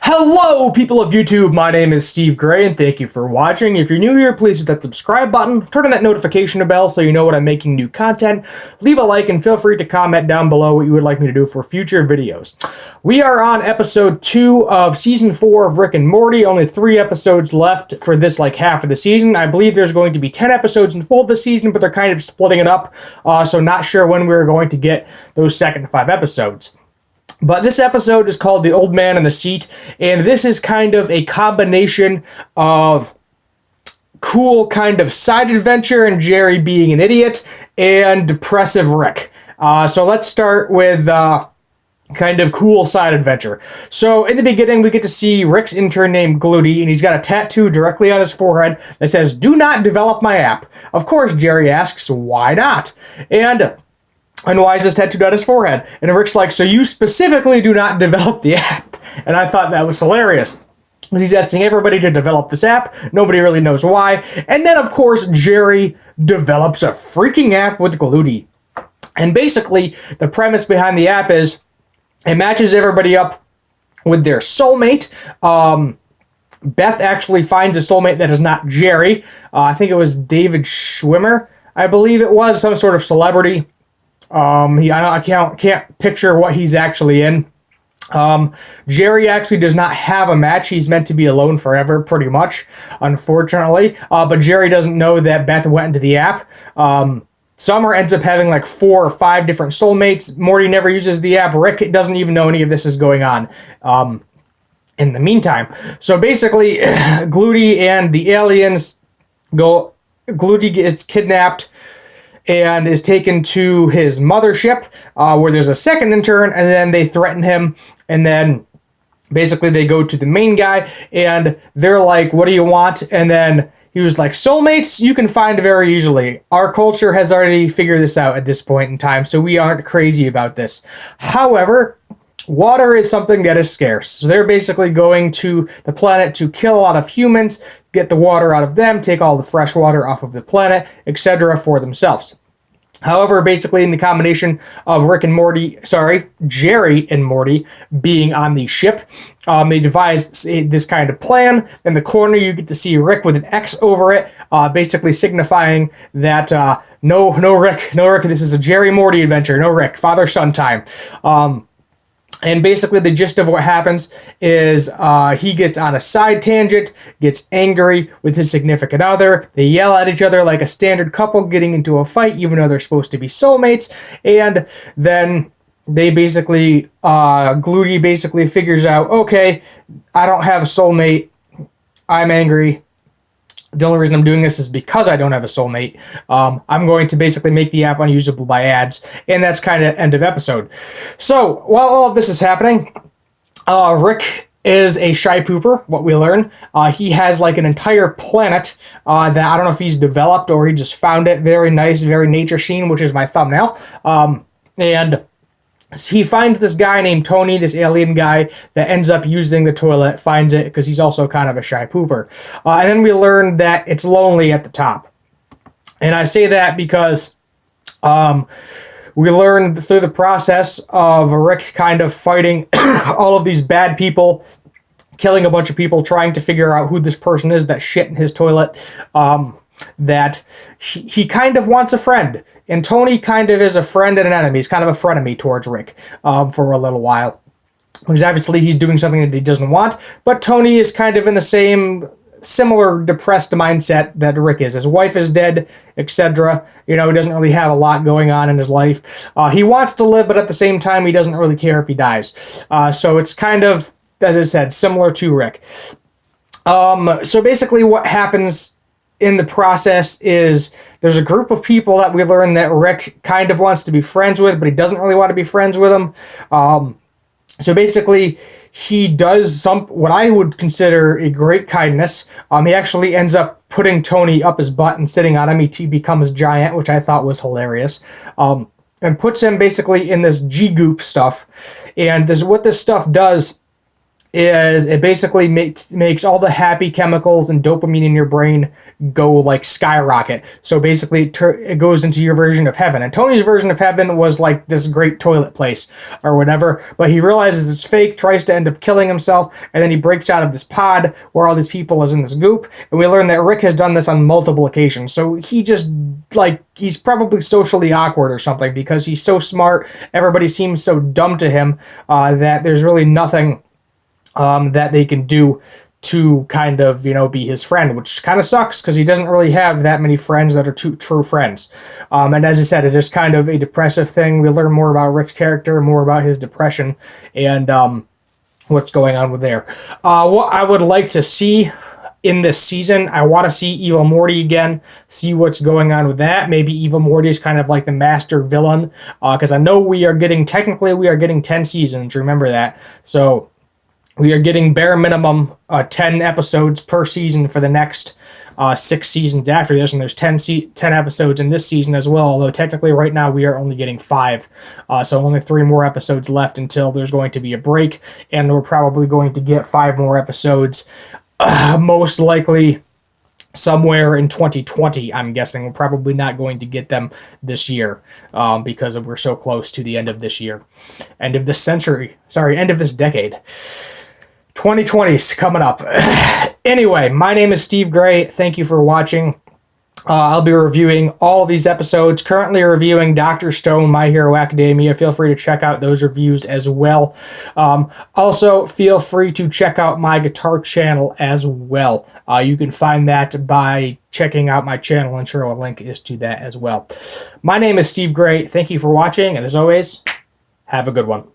Hello, people of YouTube. My name is Steve Gray, and thank you for watching. If you're new here, please hit that subscribe button, turn on that notification bell so you know when I'm making new content, leave a like, and feel free to comment down below what you would like me to do for future videos. We are on episode 2 of season 4 of Rick and Morty. Only 3 episodes left for this half of the season. I believe there's going to be 10 episodes in full this season, but they're kind of splitting it up, so not sure when we're going to get those second 5 episodes. But this episode is called The Old Man in the Seat, and this is kind of a combination of cool kind of side adventure and Jerry being an idiot and depressive Rick. So let's start with kind of cool side adventure. So in the beginning, we get to see Rick's intern named Gluty, and he's got a tattoo directly on his forehead that says, "Do not develop my app." Of course, Jerry asks, why not? And why is this tattooed on his forehead? And Rick's like, so you specifically do not develop the app. And I thought that was hilarious. He's asking everybody to develop this app. Nobody really knows why. And then, of course, Jerry develops a freaking app with Gluty. And basically, the premise behind the app is it matches everybody up with their soulmate. Beth actually finds a soulmate that is not Jerry. I think it was David Schwimmer, I believe it was, some sort of celebrity. I can't picture what he's actually in. Jerry actually does not have a match. He's meant to be alone forever, pretty much, unfortunately. But Jerry doesn't know that Beth went into the app. Summer ends up having 4 or 5 different soulmates. Morty never uses the app. Rick doesn't even know any of this is going on. In the meantime. So basically, Gluty and the aliens go... Gluty gets kidnapped and is taken to his mothership, where there's a second intern, and then they threaten him, and then basically they go to the main guy, and they're like, what do you want? And then he was like, soulmates you can find very easily. Our culture has already figured this out at this point in time, so we aren't crazy about this. However, water is something that is scarce. So they're basically going to the planet to kill a lot of humans, get the water out of them, take all the fresh water off of the planet, etc. for themselves. However, basically in the combination of Jerry and Morty being on the ship, they devised this kind of plan. In the corner, you get to see Rick with an X over it, basically signifying that no Rick, this is a Jerry Morty adventure, no Rick, father-son time. And basically the gist of what happens is he gets on a side tangent, gets angry with his significant other. They yell at each other like a standard couple getting into a fight, even though they're supposed to be soulmates. And then they basically, Gluty basically figures out, okay, I don't have a soulmate. I'm angry. The only reason I'm doing this is because I don't have a soulmate. I'm going to basically make the app unusable by ads, and that's kind of end of episode. So, while all of this is happening, Rick is a shy pooper, what we learn. He has an entire planet that I don't know if he's developed or he just found it. Very nice, very nature scene, which is my thumbnail. And he finds this guy named Tony, this alien guy, that ends up using the toilet, finds it because he's also kind of a shy pooper. And then we learn that it's lonely at the top. And I say that because we learn through the process of Rick kind of fighting all of these bad people, killing a bunch of people, trying to figure out who this person is that shit in his toilet, that he kind of wants a friend. And Tony kind of is a friend and an enemy. He's kind of a frenemy towards Rick for a little while. Because obviously he's doing something that he doesn't want. But Tony is kind of in the similar depressed mindset that Rick is. His wife is dead, etc. He doesn't really have a lot going on in his life. He wants to live, but at the same time, he doesn't really care if he dies. So it's kind of, as I said, similar to Rick. So basically what happens in the process is there's a group of people that we learn that Rick kind of wants to be friends with, but he doesn't really want to be friends with them. So basically, he does what I would consider a great kindness. He actually ends up putting Tony up his butt and sitting on him. He becomes giant, which I thought was hilarious. And puts him basically in this G-goop stuff. And what this stuff does is it basically makes all the happy chemicals and dopamine in your brain go like skyrocket. So basically it goes into your version of heaven. And Tony's version of heaven was like this great toilet place or whatever, but he realizes it's fake, tries to end up killing himself, and then he breaks out of this pod where all these people is in this goop, and we learn that Rick has done this on multiple occasions. So he just, like, he's probably socially awkward or something because he's so smart, everybody seems so dumb to him that there's really nothing that they can do to kind of, be his friend, which kind of sucks because he doesn't really have that many friends that are true friends. And as I said, it is kind of a depressive thing. We learn more about Rick's character, more about his depression, and what's going on with there. What I would like to see in this season, I want to see Evil Morty again, see what's going on with that. Maybe Evil Morty is kind of like the master villain, because I know we are getting 10 seasons, remember that. So we are getting bare minimum 10 episodes per season for the next 6 seasons after this, and there's 10 episodes in this season as well, although technically right now we are only getting 5. So only 3 more episodes left until there's going to be a break, and we're probably going to get 5 more episodes, most likely somewhere in 2020, I'm guessing. We're probably not going to get them this year because we're so close to the end of this year. End of this century. Sorry, end of this decade. 2020's coming up. Anyway, my name is Steve Gray. Thank you for watching. I'll be reviewing all these episodes. Currently reviewing Dr. Stone, My Hero Academia. Feel free to check out those reviews as well. Also, feel free to check out my guitar channel as well. You can find that by checking out my channel, and sure, a link is to that as well. My name is Steve Gray. Thank you for watching, and as always, have a good one.